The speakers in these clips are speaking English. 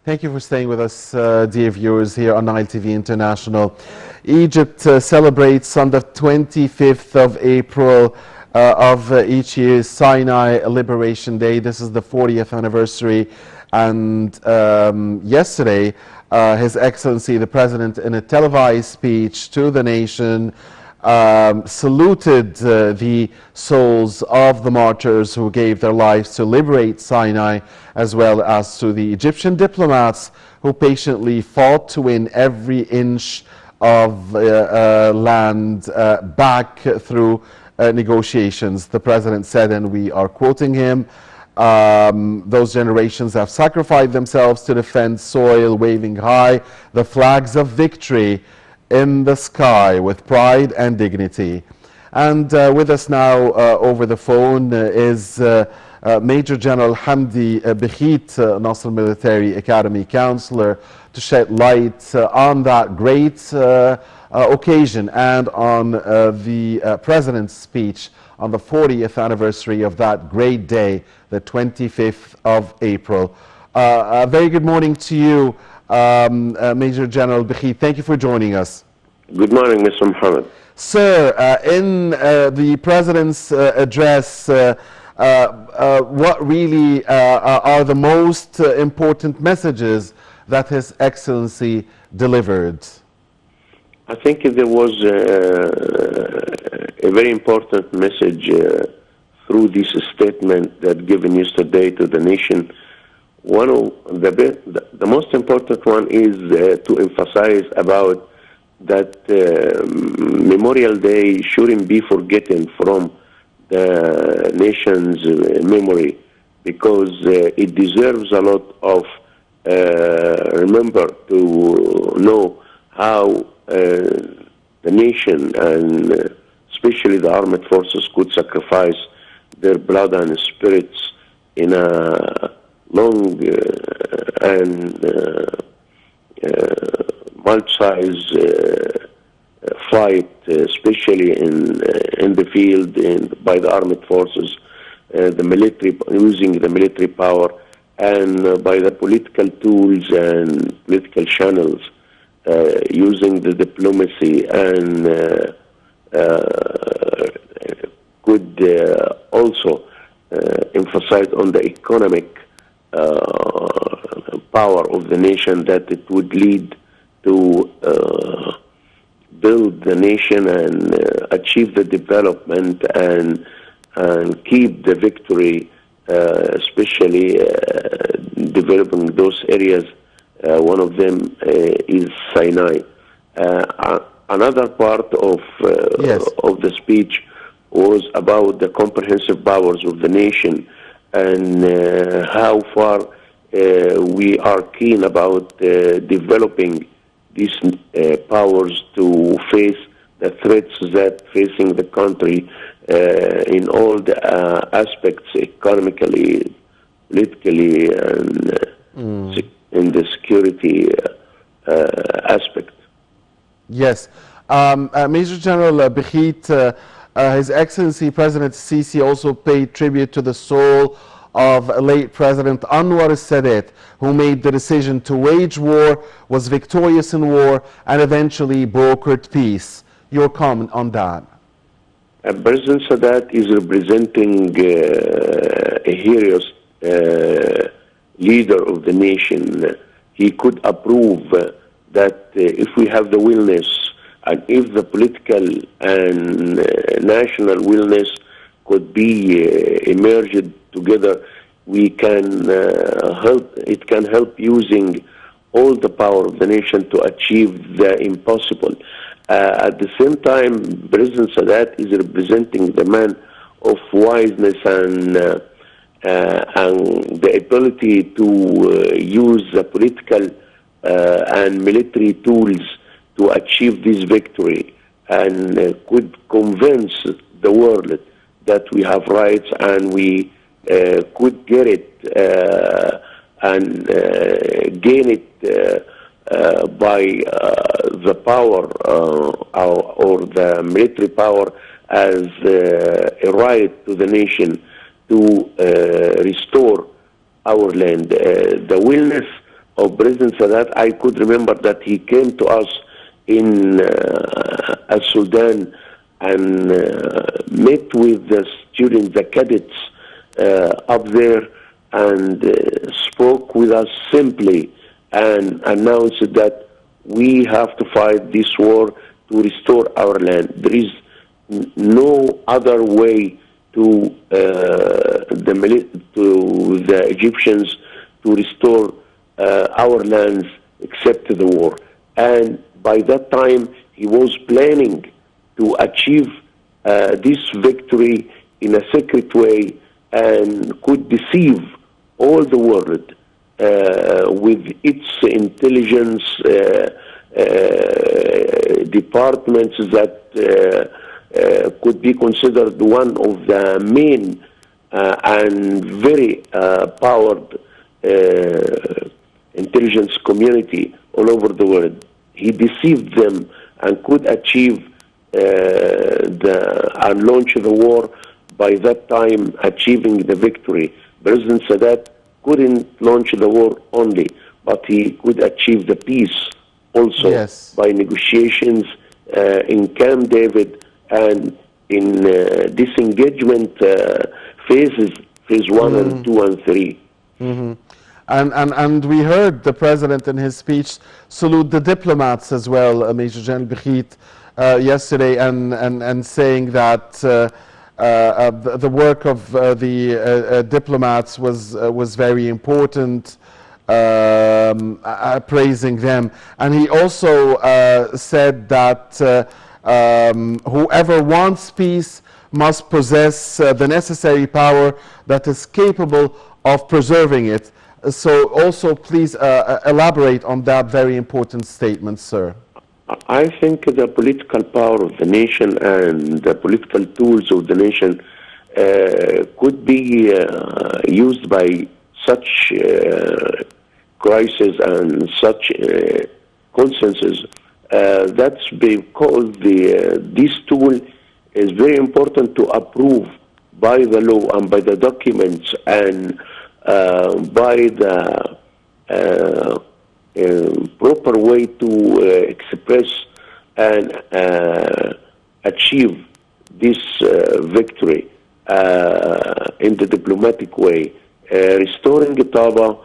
Thank you for staying with us, dear viewers, here on Nile TV International. Egypt celebrates on the 25th of April of each year's Sinai Liberation Day. This is the 40th anniversary. And yesterday, His Excellency, the President, in a televised speech to the nation, saluted the souls of the martyrs who gave their lives to liberate Sinai, as well as to the Egyptian diplomats who patiently fought to win every inch of land back through negotiations. The President said, and we are quoting him, those generations have sacrificed themselves to defend soil, waving high the flags of victory in the sky with pride and dignity. And with us now over the phone is Major General Hamdy Bakheet, Nasser Military Academy Counselor, to shed light on that great occasion and on the President's speech on the 40th anniversary of that great day, the 25th of April. A very good morning to you, Major General Bakheet. Thank you for joining us. Good morning, Mr. Mohammed. Sir, in the President's address, what really are the most important messages that His Excellency delivered? I think there was a very important message through this statement that given yesterday to the nation. One of the most important one is to emphasize about that Memorial Day shouldn't be forgotten from the nation's memory, because it deserves a lot of remember to know how the nation and especially the armed forces could sacrifice their blood and spirits in a long and multi-size fight, especially in the field by the armed forces, the military, using the military power, and by the political tools and political channels, using the diplomacy, and could also emphasize on the economic power of the nation, that it would lead to build the nation and achieve the development and keep the victory, especially developing those areas. One of them is Sinai. Another part of the speech was about the comprehensive powers of the nation, and how far we are keen about developing these powers to face the threats that facing the country in all the aspects, economically, politically, and in the security aspect. Yes. Major General Bakheet, His Excellency President Sisi also paid tribute to the soul of late President Anwar Sadat, who made the decision to wage war, was victorious in war, and eventually brokered peace. Your comment on that? President Sadat is representing a heroic leader of the nation. He could approve that if we have the willingness, and if the political and national willingness could be emerged together, we can help. It can help using all the power of the nation to achieve the impossible. At the same time, President Sadat is representing the man of wiseness and the ability to use the political and military tools to achieve this victory, and could convince the world that we have rights and we could get it and gain it by the power or the military power as a right to the nation to restore our land. The willingness of President Sadat. I could remember that he came to us in Sudan and met with the students, the cadets up there, and spoke with us simply and announced that we have to fight this war to restore our land. There is no other way to the Egyptians to restore our lands except the war. And by that time, he was planning to achieve this victory in a secret way and could deceive all the world with its intelligence departments that could be considered one of the main and very powered intelligence community all over the world. He deceived them and could achieve and launch the war, by that time achieving the victory. President Sadat couldn't launch the war only, but he could achieve the peace also. Yes. By negotiations in Camp David and in disengagement phases, phase 1 and 2 and 3. And we heard the president in his speech salute the diplomats as well, Major General Bakheet, yesterday, and saying that the work of the diplomats was very important, praising them. And he also said that whoever wants peace must possess the necessary power that is capable of preserving it. So also please elaborate on that very important statement, sir. I think the political power of the nation and the political tools of the nation could be used by such crisis and such consensus. That's because this tool is very important to approve by the law and by the documents and by the proper way to express and achieve this victory in the diplomatic way. Restoring Taba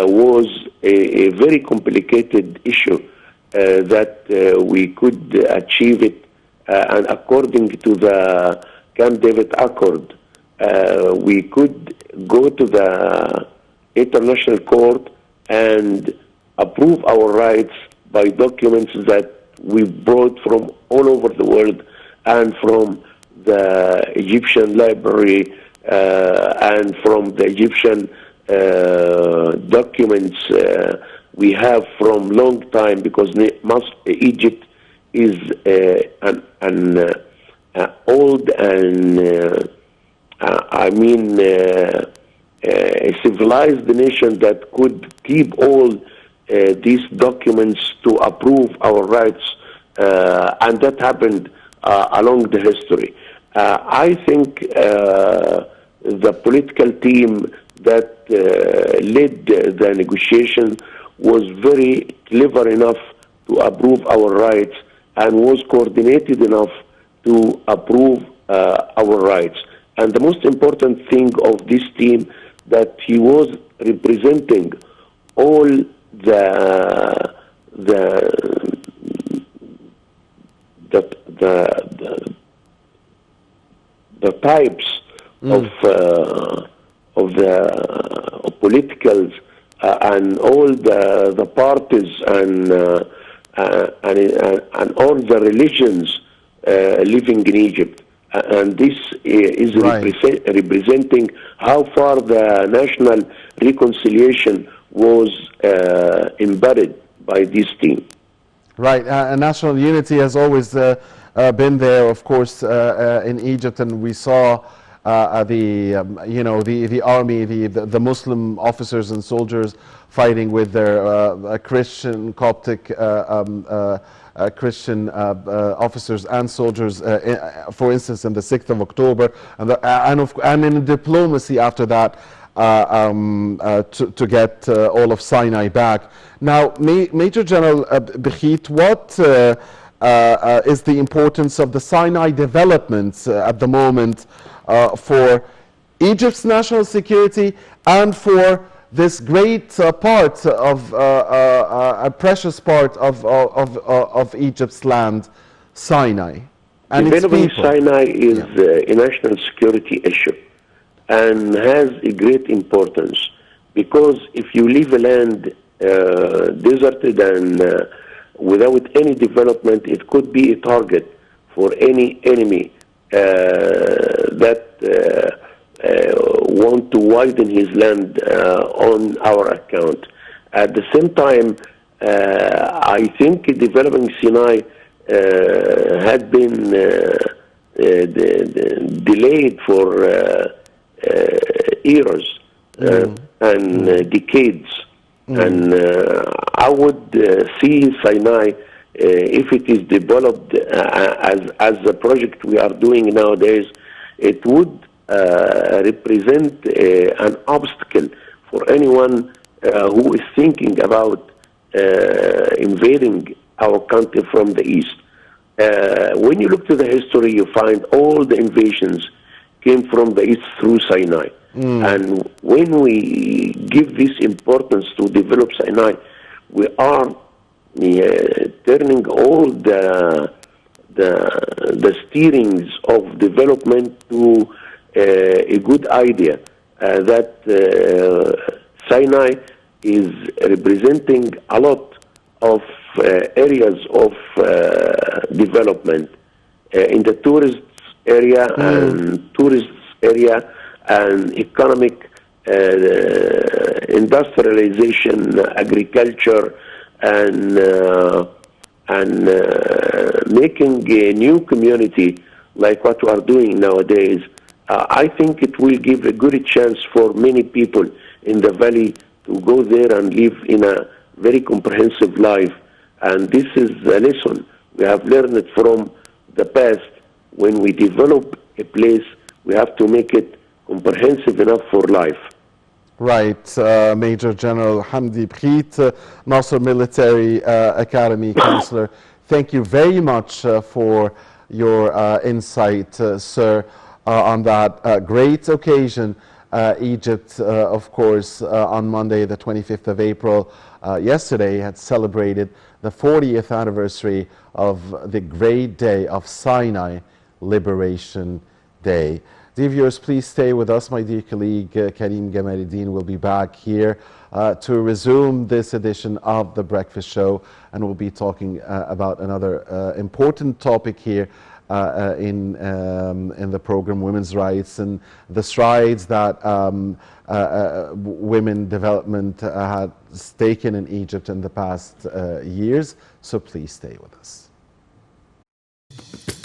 was a very complicated issue that we could achieve it, and according to the Camp David Accord, we could go to the International Court and approve our rights by documents that we brought from all over the world and from the Egyptian library and from the Egyptian documents we have from long time, because Egypt is an old and a civilized nation that could keep all these documents to approve our rights, and that happened along the history. I think the political team that led the negotiation was very clever enough to approve our rights and was coordinated enough to approve our rights. And the most important thing of this team, that he was representing all the types of the politicals and all the parties and all the religions living in Egypt. And this is representing how far the national reconciliation was embedded by this team. Right, national unity has always been there, of course, in Egypt, and we saw the army, the Muslim officers and soldiers fighting with their Christian, Coptic Christian officers and soldiers, for instance, in the 6th of October, and in diplomacy after that. to get all of Sinai back. Now, Major General Bakheet, what is the importance of the Sinai developments at the moment for Egypt's national security and for this great part of a precious part of Egypt's land, Sinai, and its Developing people? Sinai is a national security issue and has a great importance because if you leave a land deserted and without any development, it could be a target for any enemy that want to widen his land on our account. At the same time, I think developing Sinai had been delayed for years and decades. And I would see Sinai, if it is developed as a project we are doing nowadays, it would represent an obstacle for anyone who is thinking about invading our country from the east. When you look to the history, you find all the invasions came from the east through Sinai. And when we give this importance to develop Sinai, we are turning all the steerings of development to a good idea that Sinai is representing a lot of areas of development in the tourist area and tourist area and economic industrialization, agriculture, and making a new community like what we are doing nowadays. I think it will give a good chance for many people in the valley to go there and live in a very comprehensive life. And this is a lesson we have learned from the past. When we develop a place, we have to make it comprehensive enough for life. Right, Major General Hamdy Bakheet, Nasser Military Academy Counselor. Thank you very much for your insight, sir, on that great occasion. Egypt, of course, on Monday, the 25th of April, yesterday, had celebrated the 40th anniversary of the great day of Sinai Liberation Day. Dear viewers, please stay with us. My dear colleague Karim Gamaluddin will be back here to resume this edition of The Breakfast Show, and we'll be talking about another important topic here in the program, women's rights and the strides that women development has taken in Egypt in the past years. So please stay with us.